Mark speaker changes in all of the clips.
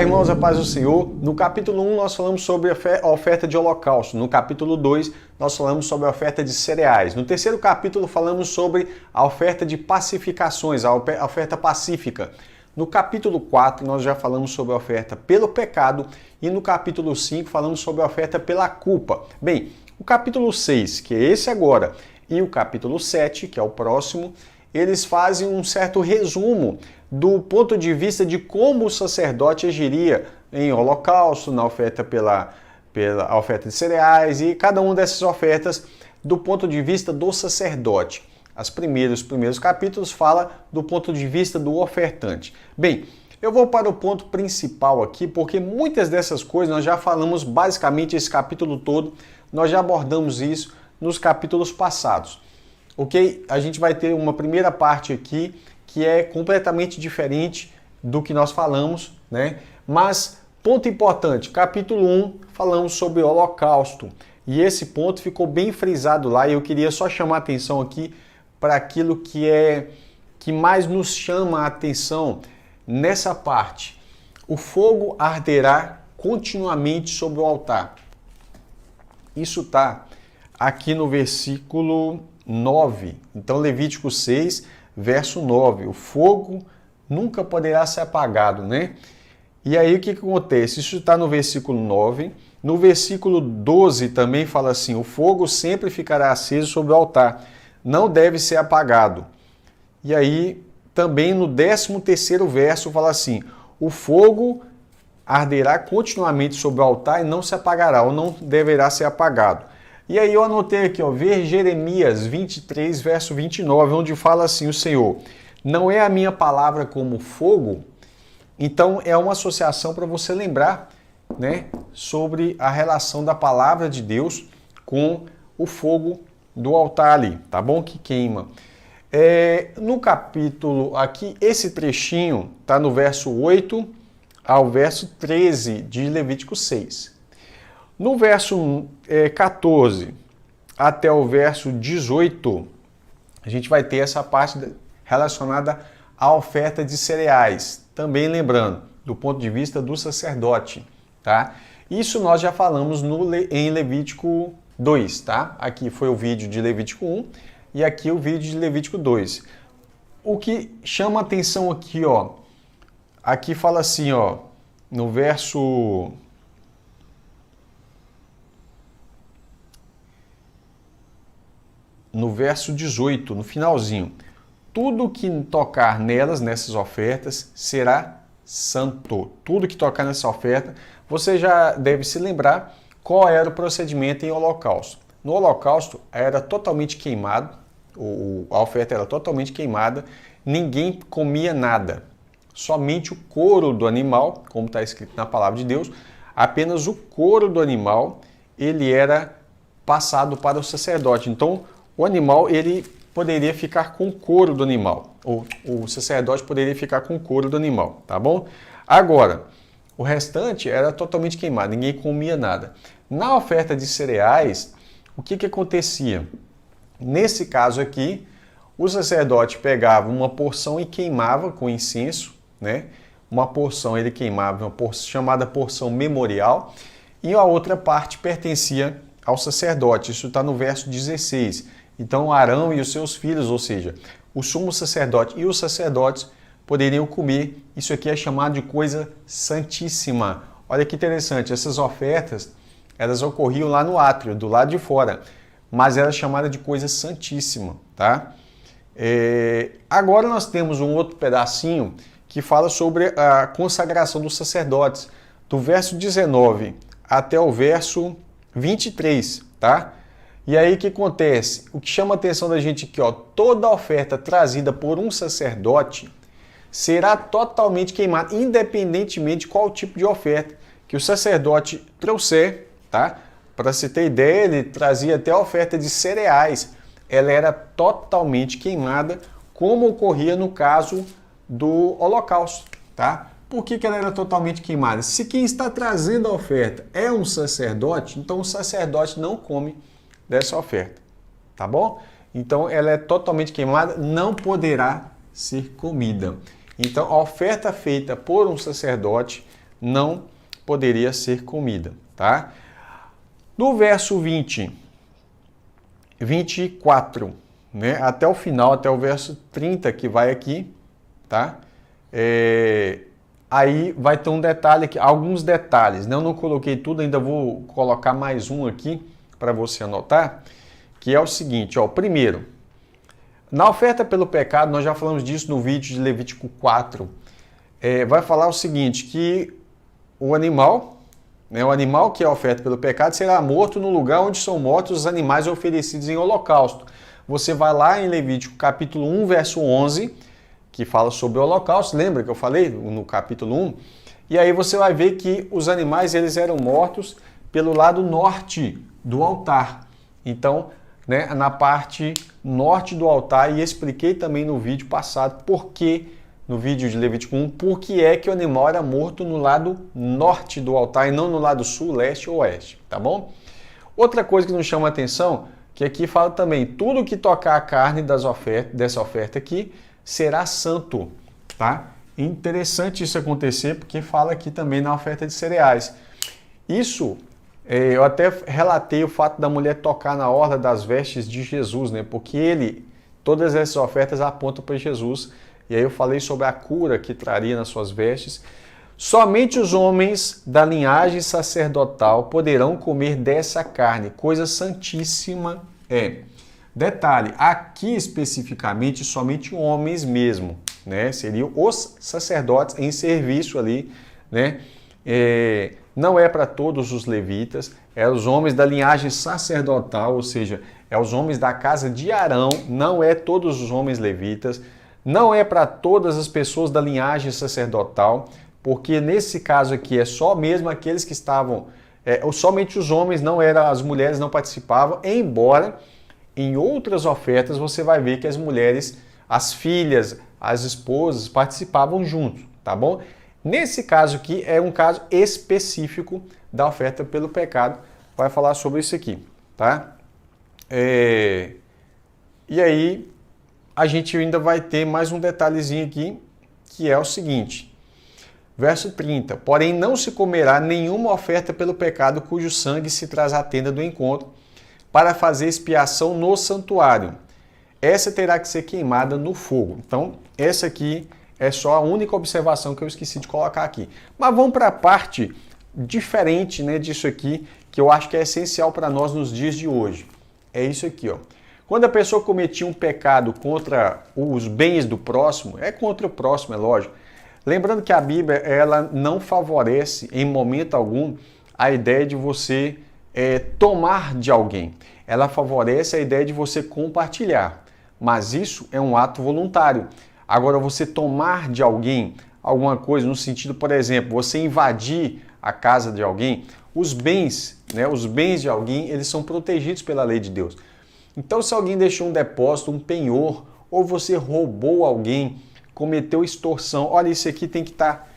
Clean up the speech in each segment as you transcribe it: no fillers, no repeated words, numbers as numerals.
Speaker 1: irmãos, a paz do Senhor. No capítulo 1 nós falamos sobre a oferta de holocausto. No capítulo 2 nós falamos sobre a oferta de cereais. No terceiro capítulo falamos sobre a oferta de pacificações, a oferta pacífica. No capítulo 4 nós já falamos sobre a oferta pelo pecado e no capítulo 5 falamos sobre a oferta pela culpa. Bem, o capítulo 6, que é esse agora, e o capítulo 7, que é o próximo, eles fazem um certo resumo do ponto de vista de como o sacerdote agiria em holocausto, na oferta pela oferta de cereais e cada uma dessas ofertas do ponto de vista do sacerdote. Os primeiros capítulos fala do ponto de vista do ofertante. Bem, eu vou para o ponto principal aqui, porque muitas dessas coisas nós já falamos basicamente esse capítulo todo, nós já abordamos isso nos capítulos passados. Ok? A gente vai ter uma primeira parte aqui que é completamente diferente do que nós falamos, né? Mas, ponto importante, capítulo 1, falamos sobre o holocausto. E esse ponto ficou bem frisado lá e eu queria só chamar a atenção aqui para aquilo que mais nos chama a atenção nessa parte. O fogo arderá continuamente sobre o altar. Isso está aqui no versículo 9. Então, Levítico 6, verso 9. O fogo nunca poderá ser apagado, né? E aí o que acontece? Isso está no versículo 9. No versículo 12 também fala assim: o fogo sempre ficará aceso sobre o altar, não deve ser apagado. E aí também no 13º verso fala assim: o fogo arderá continuamente sobre o altar e não se apagará, ou não deverá ser apagado. E aí eu anotei aqui, ó, ver Jeremias 23, verso 29, onde fala assim o Senhor: não é a minha palavra como fogo? Então é uma associação para você lembrar, né, sobre a relação da palavra de Deus com o fogo do altar ali, tá bom? Que queima. No capítulo aqui, esse trechinho está no verso 8 ao verso 13 de Levítico 6. No verso 14 até o verso 18, a gente vai ter essa parte relacionada à oferta de cereais. Também lembrando, do ponto de vista do sacerdote, tá? Isso nós já falamos em Levítico 2, tá? Aqui foi o vídeo de Levítico 1 e aqui o vídeo de Levítico 2. O que chama atenção aqui, ó, aqui fala assim, ó, no verso 18, no finalzinho: tudo que tocar nelas, nessas ofertas, será santo. Tudo que tocar nessa oferta, você já deve se lembrar qual era o procedimento em holocausto. No holocausto era totalmente queimado, a oferta era totalmente queimada, ninguém comia nada. Somente o couro do animal, como está escrito na palavra de Deus, apenas o couro do animal, ele era passado para o sacerdote. Então, o animal, ele poderia ficar com o couro do animal, ou o sacerdote poderia ficar com o couro do animal, tá bom? Agora, o restante era totalmente queimado, ninguém comia nada. Na oferta de cereais, o que acontecia? Nesse caso aqui, o sacerdote pegava uma porção e queimava com incenso, né? Uma porção ele queimava, chamada porção memorial, e a outra parte pertencia ao sacerdote. Isso está no verso 16. Então Arão e os seus filhos, ou seja, o sumo sacerdote e os sacerdotes poderiam comer. Isso aqui é chamado de coisa santíssima. Olha que interessante, essas ofertas, elas ocorriam lá no átrio, do lado de fora, mas era chamada de coisa santíssima, tá? Agora nós temos um outro pedacinho que fala sobre a consagração dos sacerdotes, do verso 19 até o verso 23, tá? E aí o que acontece? O que chama a atenção da gente aqui, ó, toda oferta trazida por um sacerdote será totalmente queimada, independentemente de qual tipo de oferta que o sacerdote trouxer, tá? Para se ter ideia, ele trazia até a oferta de cereais, ela era totalmente queimada, como ocorria no caso do holocausto, tá? Por que ela era totalmente queimada? Se quem está trazendo a oferta é um sacerdote, então o sacerdote não come dessa oferta, tá bom? Então ela é totalmente queimada, não poderá ser comida. Então a oferta feita por um sacerdote não poderia ser comida, tá? Do verso 24, né, até o final, até o verso 30 que vai aqui, tá? Aí vai ter um detalhe aqui, alguns detalhes, né? Eu não coloquei tudo, ainda vou colocar mais um aqui para você anotar, que é o seguinte, ó, primeiro, na oferta pelo pecado, nós já falamos disso no vídeo de Levítico 4, vai falar o seguinte, que o animal, né, o animal que é oferta pelo pecado será morto no lugar onde são mortos os animais oferecidos em holocausto. Você vai lá em Levítico capítulo 1, verso 11, que fala sobre o holocausto, lembra que eu falei no capítulo 1? E aí você vai ver que os animais eles eram mortos pelo lado norte do altar. Então, né, na parte norte do altar, e expliquei também no vídeo passado no vídeo de Levítico 1, por que é que o animal era morto no lado norte do altar e não no lado sul, leste ou oeste, tá bom? Outra coisa que nos chama a atenção, que aqui fala também, tudo que tocar a carne dessa oferta aqui será santo, tá? Interessante isso acontecer, porque fala aqui também na oferta de cereais. Isso, eu até relatei o fato da mulher tocar na orla das vestes de Jesus, né? Porque todas essas ofertas apontam para Jesus. E aí eu falei sobre a cura que traria nas suas vestes. Somente os homens da linhagem sacerdotal poderão comer dessa carne, coisa santíssima é. Detalhe, aqui especificamente somente homens mesmo, né? Seriam os sacerdotes em serviço ali, né? Não é para todos os levitas, é os homens da linhagem sacerdotal, ou seja, é os homens da casa de Arão, não é todos os homens levitas, não é para todas as pessoas da linhagem sacerdotal, porque nesse caso aqui é só mesmo aqueles que estavam, somente os homens, não era, as mulheres não participavam, embora em outras ofertas você vai ver que as mulheres, as filhas, as esposas participavam juntos, tá bom? Nesse caso aqui é um caso específico da oferta pelo pecado, vai falar sobre isso aqui, tá? E aí a gente ainda vai ter mais um detalhezinho aqui, que é o seguinte, verso 30, porém não se comerá nenhuma oferta pelo pecado cujo sangue se traz à tenda do encontro, para fazer expiação no santuário. Essa terá que ser queimada no fogo. Então, essa aqui é só a única observação que eu esqueci de colocar aqui. Mas vamos para a parte diferente, né, disso aqui, que eu acho que é essencial para nós nos dias de hoje. É isso aqui, ó. Quando a pessoa cometia um pecado contra os bens do próximo, é contra o próximo, é lógico. Lembrando que a Bíblia ela não favorece em momento algum a ideia de você tomar de alguém. Ela favorece a ideia de você compartilhar, mas isso é um ato voluntário. Agora, você tomar de alguém alguma coisa, no sentido, por exemplo, você invadir a casa de alguém, os bens, né, os bens de alguém, eles são protegidos pela lei de Deus. Então, se alguém deixou um depósito, um penhor, ou você roubou alguém, cometeu extorsão, olha, isso aqui tem que estar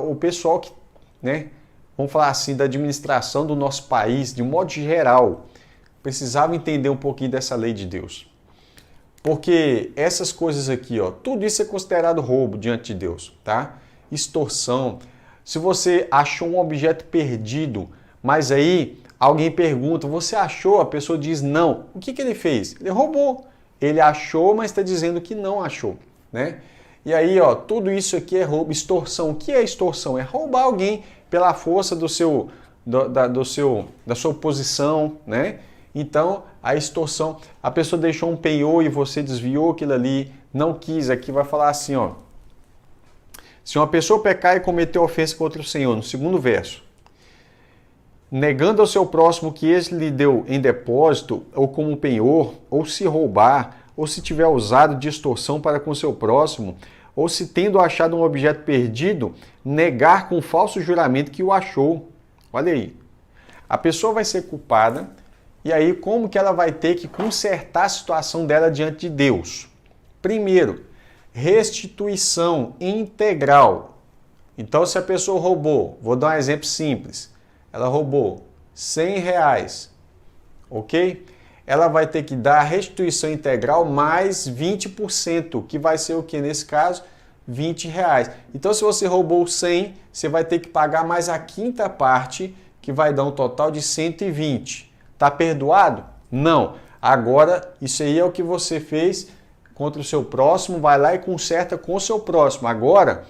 Speaker 1: o pessoal que, né, vamos falar assim, da administração do nosso país, de um modo geral, precisava entender um pouquinho dessa lei de Deus. Porque essas coisas aqui, ó, tudo isso é considerado roubo diante de Deus, tá? Extorsão. Se você achou um objeto perdido, mas aí alguém pergunta, você achou? A pessoa diz não. O que ele fez? Ele roubou. Ele achou, mas está dizendo que não achou, né? E aí, ó, tudo isso aqui é roubo, extorsão. O que é extorsão? É roubar alguém pela força da sua posição, né? Então, a extorsão, a pessoa deixou um penhor e você desviou aquilo ali, não quis, aqui vai falar assim, ó. Se uma pessoa pecar e cometer ofensa contra o Senhor, no segundo verso, negando ao seu próximo que ele lhe deu em depósito, ou como penhor, ou se roubar, ou se tiver usado de extorsão para com seu próximo, ou se tendo achado um objeto perdido, negar com falso juramento que o achou. Olha aí. A pessoa vai ser culpada, e aí como que ela vai ter que consertar a situação dela diante de Deus? Primeiro, restituição integral. Então, se a pessoa roubou, vou dar um exemplo simples, ela roubou R$100, ok? Ela vai ter que dar a restituição integral mais 20%, que vai ser o que nesse caso? R$20. Então, se você roubou 100, você vai ter que pagar mais a quinta parte, que vai dar um total de 120. Tá perdoado? Não. Agora, isso aí é o que você fez contra o seu próximo, vai lá e conserta com o seu próximo. Agora,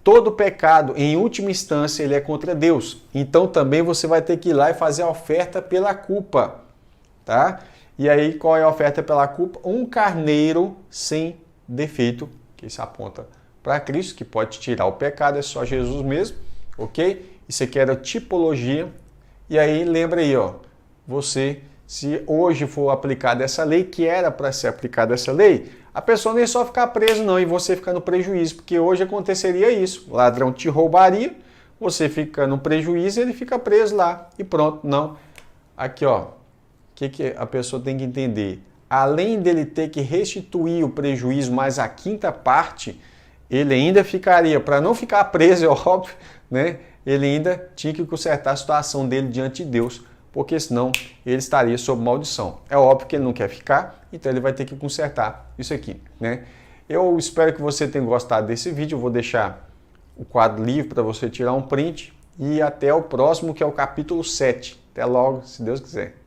Speaker 1: todo pecado, em última instância, ele é contra Deus. Então, também você vai ter que ir lá e fazer a oferta pela culpa, tá? E aí, qual é a oferta pela culpa? Um carneiro sem defeito, que isso aponta para Cristo, que pode tirar o pecado, é só Jesus mesmo, ok? Isso aqui era tipologia. E aí, lembra aí, ó, você, se hoje for aplicada essa lei, que era para ser aplicada essa lei, a pessoa nem só ficar preso não, e você ficar no prejuízo, porque hoje aconteceria isso, o ladrão te roubaria, você fica no prejuízo e ele fica preso lá, e pronto, não. Aqui, ó, o que a pessoa tem que entender? Além dele ter que restituir o prejuízo mais a quinta parte, ele ainda ficaria, para não ficar preso, é óbvio, né? Ele ainda tinha que consertar a situação dele diante de Deus, porque senão ele estaria sob maldição. É óbvio que ele não quer ficar, então ele vai ter que consertar isso aqui, né? Eu espero que você tenha gostado desse vídeo, eu vou deixar o quadro livre para você tirar um print e até o próximo, que é o capítulo 7. Até logo, se Deus quiser.